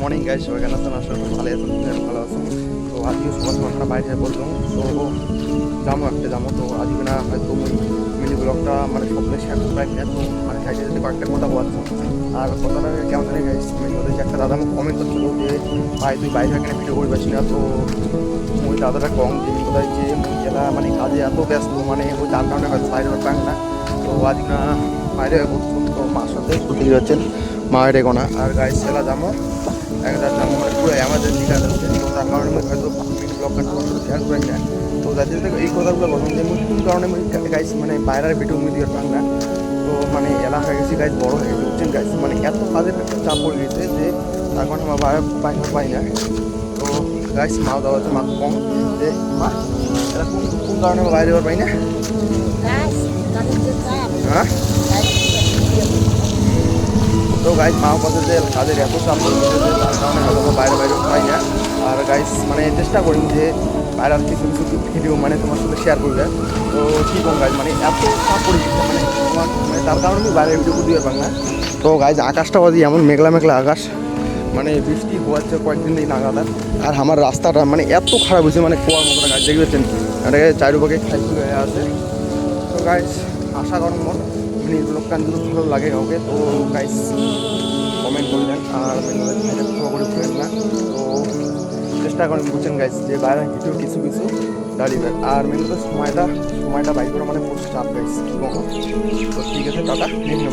Morning guys, সবাই কেন আছেন? আসলে ভালো আছেন, ভালো আছেন। তো আজকে সকাল সকাল বাইরে বললাম তো যাবো তো আজকে না হয়তো মিনি ব্লগটা মানে সকলে শেয়ার করতে না, তো মানে খাইতে যেতে কয়েকটা কথা বলছো। আর কথাটা কেমন জানি গাইস, মেন কথা হচ্ছে একটা দাদা আমাকে কমেন্ট করছিল যে ভাই তুই বাইরে এখানে ভিডিও করে পাচ্ছি না। তো ওই দাদাটা কম যে কোথায় যে এরা মানে কাজে এত ব্যস্ত, মানে ওই তার কারণে হয়তো বাইরে পান না। তো আজকে না বাইরে বলছো তো মার সাথে ঘুরতে যাচ্ছেন মায়ের এগোনা। আর গাইস এলা যাবো একটা যাবো মানে পুরো এমার্জেন্সি কাজ আছে, তো তার কারণে আমি হয়তো মিনি ব্লগটা তোমার সাথে শেয়ার করি না। তো যাতে এই কথাগুলো বলুন যে কোন কারণে গাইস মানে বাইরের ভিডিও দিয়ে পান না। তো মানে এলা হয়ে গেছি গাইস, বড় হয়ে গেছে বুঝছেন গাইস, মানে এত কাজের একটা চাপ পড়ে গেছে যে তার কারণে আমার বাইরে পাই না। তো গাইস মাও দেওয়া হচ্ছে মা কম যে মা এরা কোন কোন কারণে আমার বাইরে পাই না। হ্যাঁ তো গাইস মা কথা যে কাজের এত চাপ পড়ে গেছে যে তার কারণে হয়তো বাইরে পাই না। আর গাইস মানে চেষ্টা করি যে বাইরের কিছু কিছু ভিডিও মানে তোমার সাথে শেয়ার করবে। তো কী কম গাইজ মানে এত চাপ পড়ে গেছে মানে তোমার মানে তার কারণে আমি বাইরের ভিডিও দিয়ে পারি না। তো গাইজ আকাশটা বাজি এমন মেঘলা মেঘলা আকাশ, মানে বৃষ্টি হওয়াচ্ছে কয়েকদিন দিন লাগাতার। আর আমার রাস্তাটা মানে এত খারাপ হয়েছে মানে কুয়ার মতো গাছ দেখবেন, এটাকে চারিপাকে খাই হয়ে আছে। তো গাইজ আশা করেন মন মানে লোকটান যদি ভালো লাগে কাউকে তো গাইজ কমেন্ট করবেন। আর করে ফেলেন না। তো চেষ্টা করেন বুঝছেন গাইজ যে বাইরে কিছু কিছু কিছু দাঁড়িয়ে। আর মেন তো সময়টা বাইক করা মানে প্রচুর চাপ গাইজ কী কম। তো ঠিক আছে টাটা, নিম্ন